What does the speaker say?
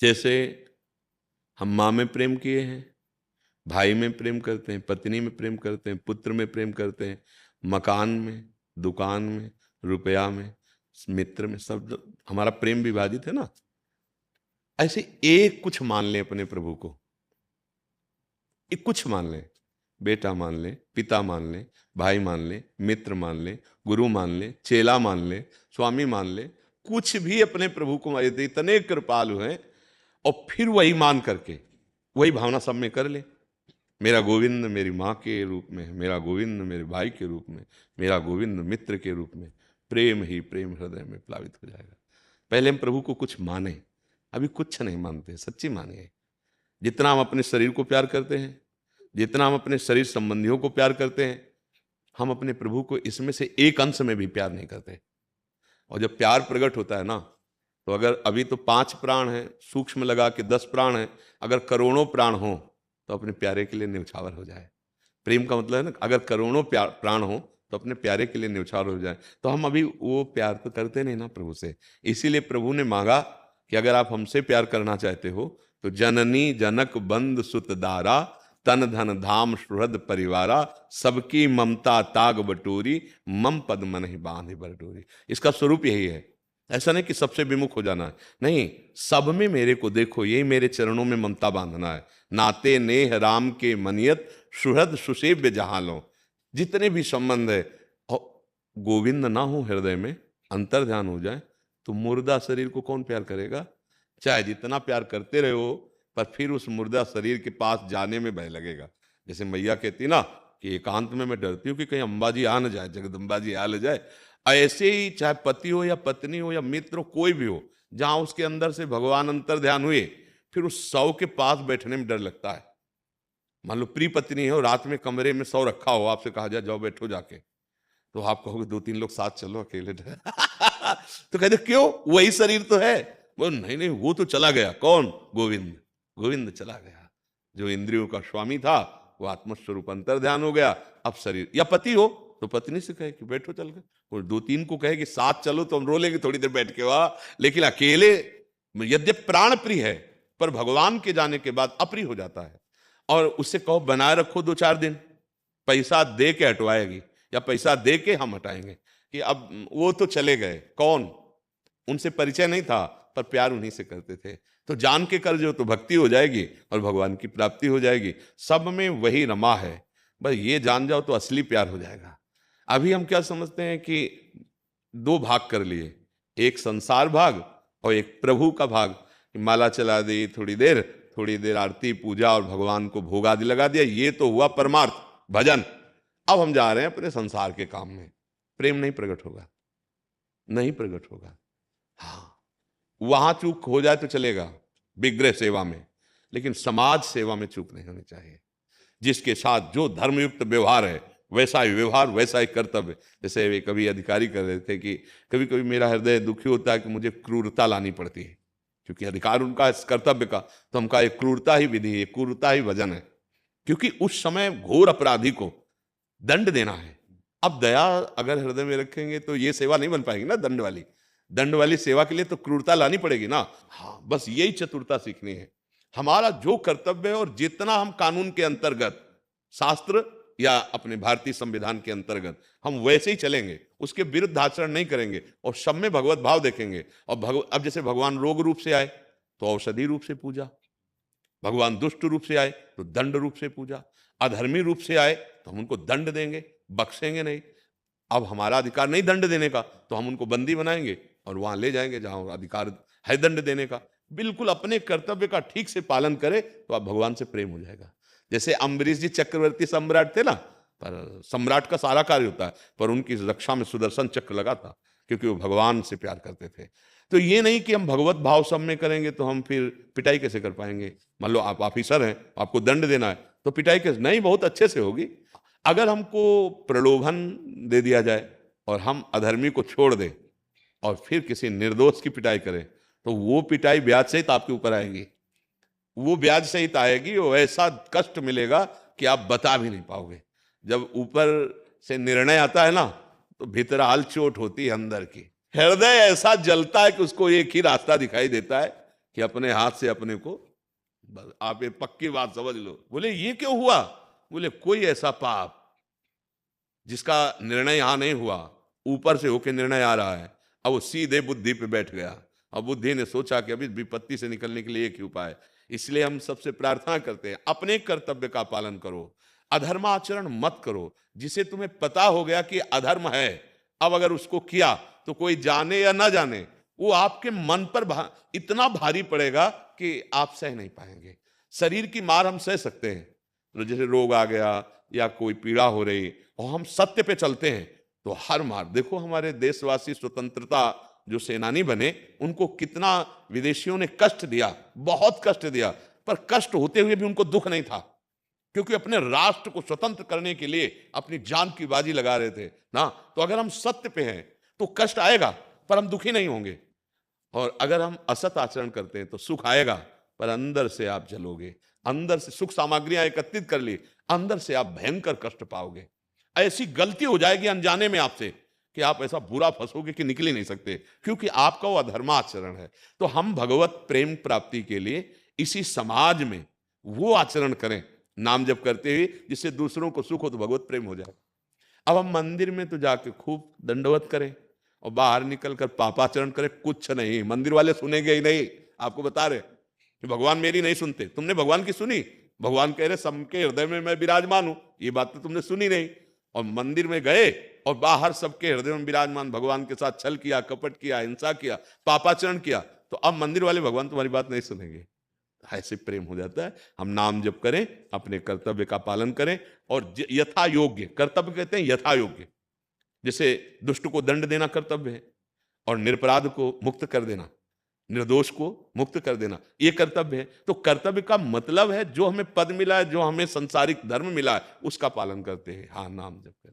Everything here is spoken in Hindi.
जैसे हम माँ में प्रेम किए हैं, भाई में प्रेम करते हैं, पत्नी में प्रेम करते हैं, पुत्र में प्रेम करते हैं, मकान में, दुकान में, रुपया में, मित्र में, सब हमारा प्रेम विभाजित है ना। ऐसे एक कुछ मान लें अपने प्रभु को, एक कुछ मान लें, बेटा मान लें, पिता मान लें, भाई मान लें, मित्र मान लें, गुरु मान लें, चेला मान लें, स्वामी मान लें, कुछ भी अपने प्रभु को मान लेते, इतने कृपालु हैं। और फिर वही मान करके वही भावना सब में कर ले, मेरा गोविंद मेरी माँ के रूप में, मेरा गोविंद मेरे भाई के रूप में, मेरा गोविंद मित्र के रूप में, प्रेम ही प्रेम हृदय में प्लावित हो जाएगा। पहले हम प्रभु को कुछ माने, अभी कुछ नहीं मानते, सच्ची मानिए। जितना हम अपने शरीर को प्यार करते हैं, जितना हम अपने शरीर संबंधियों को प्यार करते हैं, हम अपने प्रभु को इसमें से एक अंश में भी प्यार नहीं करते। और जब प्यार प्रकट होता है ना, तो अगर अभी तो 5 प्राण हैं, सूक्ष्म लगा के 10 प्राण हैं, अगर करोड़ों प्राण हो तो अपने प्यारे के लिए न्यौछावर हो जाए। प्रेम का मतलब है ना, अगर करोड़ों प्राण हो तो अपने प्यारे के लिए न्यौछावर हो जाए। तो हम अभी वो प्यार तो करते नहीं ना प्रभु से। इसीलिए प्रभु ने मांगा कि अगर आप हमसे प्यार करना चाहते हो तो जननी जनक बंद सुत दारा, तन धन धाम सुहृद परिवारा, सबकी ममता ताग बटोरी, मम पद मन ही बांध बटोरी। इसका स्वरूप यही है। ऐसा नहीं कि सबसे विमुख हो जाना है, नहीं, सब में मेरे को देखो, यही मेरे चरणों में ममता बांधना है। नाते नेह राम के मनियत, सुहृद सुसेव्य जहां लो। जितने भी संबंध है, और गोविंद ना हो हृदय में, अंतर ध्यान हो जाए, तो मुर्दा शरीर को कौन प्यार करेगा? चाहे जितना प्यार करते रहो, पर फिर उस मुर्दा शरीर के पास जाने में भय लगेगा। जैसे मैया कहती ना कि एकांत में मैं डरती हूँ कि कहीं अम्बा जी आ न जाए, जगदम्बा जी आ न जाए। ऐसे ही चाहे पति हो या पत्नी हो या मित्र हो, कोई भी हो, जहां उसके अंदर से भगवान अंतर ध्यान हुए, फिर उस शव के पास बैठने में डर लगता है। मान लो प्रिय पत्नी हो, रात में कमरे में शव रखा हो, आपसे कहा जाए जाओ बैठो जाके, तो आप कहोगे 2-3 लोग साथ चलो, अकेले तो कहते क्यों, वही शरीर तो है। वो नहीं नहीं, वो तो चला गया। कौन? गोविंद। गोविंद चला गया। जो इंद्रियों का स्वामी था वो आत्मस्वरूप अंतर ध्यान हो गया। अब शरीर, या पति हो तो पत्नी से कहे कि बैठो चल के, और 2-3 को कहे कि साथ चलो तो हम रो लेंगे थोड़ी देर बैठ के वहां, लेकिन अकेले, यद्यपि प्राण प्रिय है पर भगवान के जाने के बाद अप्रिय हो जाता है। और उससे कहो बनाए रखो 2-4 दिन, पैसा दे के हटवाएगी या पैसा दे के हम हटाएंगे, कि अब वो तो चले गए। कौन? उनसे परिचय नहीं था पर प्यार उन्हीं से करते थे। तो जान के कर जो तो भक्ति हो जाएगी और भगवान की प्राप्ति हो जाएगी। सब में वही रमा है, बस ये जान जाओ तो असली प्यार हो जाएगा। अभी हम क्या समझते हैं कि 2 भाग कर लिए, एक संसार भाग और एक प्रभु का भाग। माला चला दी थोड़ी देर आरती पूजा और भगवान को भोग आदि लगा दिया, ये तो हुआ परमार्थ भजन। अब हम जा रहे हैं अपने संसार के काम में। प्रेम नहीं प्रकट होगा, नहीं प्रकट होगा। हाँ, वहां चूक हो जाए तो चलेगा विग्रह सेवा में, लेकिन समाज सेवा में चूक नहीं होनी चाहिए। जिसके साथ जो धर्मयुक्त व्यवहार है वैसा ही व्यवहार, वैसा ही कर्तव्य। जैसे वे कभी अधिकारी कर रहे थे कि कभी कभी मेरा हृदय दुखी होता है कि मुझे क्रूरता लानी पड़ती है, क्योंकि अधिकार उनका इस कर्तव्य का, तो हमका एक क्रूरता ही विधि है, क्रूरता ही वजन है, क्योंकि उस समय घोर अपराधी को दंड देना है। अब दया अगर हृदय में रखेंगे तो ये सेवा नहीं बन पाएगी ना, दंड वाली सेवा के लिए तो क्रूरता लानी पड़ेगी ना। हाँ, बस यही चतुरता सीखनी है। हमारा जो कर्तव्य है और जितना हम कानून के अंतर्गत, शास्त्र या अपने भारतीय संविधान के अंतर्गत हम वैसे ही चलेंगे, उसके विरुद्ध आचरण नहीं करेंगे और सब में भगवत भाव देखेंगे। और अब जैसे भगवान रोग रूप से आए तो औषधि रूप से पूजा, भगवान दुष्ट रूप से आए तो दंड रूप से पूजा, अधर्मी रूप से आए तो हम उनको दंड देंगे, बख्शेंगे नहीं। अब हमारा अधिकार नहीं दंड देने का, तो हम उनको बंदी बनाएंगे और वहां ले जाएंगे जहां अधिकार है दंड देने का। बिल्कुल अपने कर्तव्य का ठीक से पालन करे तो आप भगवान से प्रेम हो जाएगा। जैसे अम्बरीश जी चक्रवर्ती सम्राट थे ना, पर सम्राट का सारा कार्य होता है, पर उनकी रक्षा में सुदर्शन चक्र लगा था, क्योंकि वो भगवान से प्यार करते थे। तो ये नहीं कि हम भगवत भाव सब में करेंगे तो हम फिर पिटाई कैसे कर पाएंगे। मान लो आप ऑफिसर हैं, आपको दंड देना है, तो पिटाई कैसे नहीं, बहुत अच्छे से होगी। अगर हमको प्रलोभन दे दिया जाए और हम अधर्मी को छोड़ दें और फिर किसी निर्दोष की पिटाई करें, तो वो पिटाई ब्याज सहित आपके ऊपर आएगी, वो ब्याज सहित आएगी, वो ऐसा कष्ट मिलेगा कि आप बता भी नहीं पाओगे। जब ऊपर से निर्णय आता है ना, तो भीतराल चोट होती है अंदर की, हृदय ऐसा जलता है कि उसको एक ही रास्ता दिखाई देता है कि अपने हाथ से अपने को, बस आप ये पक्की बात समझ लो। बोले ये क्यों हुआ? बोले कोई ऐसा पाप जिसका निर्णय यहां नहीं हुआ, ऊपर से होके निर्णय आ रहा है, अब वो सीधे बुद्धि पे बैठ गया। अब बुद्धि ने सोचा कि अभी विपत्ति से निकलने के लिए एक ही उपाय है। इसलिए हम सबसे प्रार्थना करते हैं, अपने कर्तव्य का पालन करो, अधर्माचरण मत करो। जिसे तुम्हें पता हो गया कि अधर्म है, अब अगर उसको किया तो कोई जाने या ना जाने, वो आपके मन पर इतना भारी पड़ेगा कि आप सह नहीं पाएंगे। शरीर की मार हम सह सकते हैं, तो जैसे रोग आ गया या कोई पीड़ा हो रही और हम सत्य पे चलते हैं तो हर मार, देखो हमारे देशवासी स्वतंत्रता जो सेनानी बने, उनको कितना विदेशियों ने कष्ट दिया, बहुत कष्ट दिया, पर कष्ट होते हुए भी उनको दुख नहीं था, क्योंकि अपने राष्ट्र को स्वतंत्र करने के लिए अपनी जान की बाजी लगा रहे थे ना। तो अगर हम सत्य पे हैं तो कष्ट आएगा पर हम दुखी नहीं होंगे, और अगर हम असत आचरण करते हैं तो सुख आएगा पर अंदर से आप जलोगे, अंदर से सुख सामग्रियां एकत्रित कर ली, अंदर से आप भयंकर कष्ट पाओगे। ऐसी गलती हो जाएगी अनजाने में आपसे कि आप ऐसा बुरा फंसोगे कि निकल ही नहीं सकते, क्योंकि आपका वो अधर्माचरण है। तो हम भगवत प्रेम प्राप्ति के लिए इसी समाज में वो आचरण करें, नाम जप करते हुए, जिससे दूसरों को सुख हो तो भगवत प्रेम हो जाए। अब हम मंदिर में तो जाके खूब दंडवत करें और बाहर निकल कर पापाचरण करें, कुछ नहीं, मंदिर वाले सुनेंगे ही नहीं। आपको बता रहे कि भगवान मेरी नहीं सुनते, तुमने भगवान की सुनी? भगवान कह रहे सबके हृदय में मैं विराजमान हूं, ये बात तो तुमने सुनी नहीं। और मंदिर में गए और बाहर सबके हृदय में विराजमान भगवान के साथ छल किया, कपट किया, हिंसा किया, पापाचरण किया, तो अब मंदिर वाले भगवान तुम्हारी बात नहीं सुनेंगे। ऐसे प्रेम हो जाता है। हम नाम जप करें, अपने कर्तव्य का पालन करें, और यथा योग्य, कर्तव्य कहते हैं यथा योग्य, जैसे दुष्ट को दंड देना कर्तव्य है, और निरपराध को मुक्त कर देना, निर्दोष को मुक्त कर देना, ये कर्तव्य है। तो कर्तव्य का मतलब है जो हमें पद मिला है, जो हमें संसारिक धर्म मिला है, उसका पालन करते हैं। हाँ, नाम जप करें।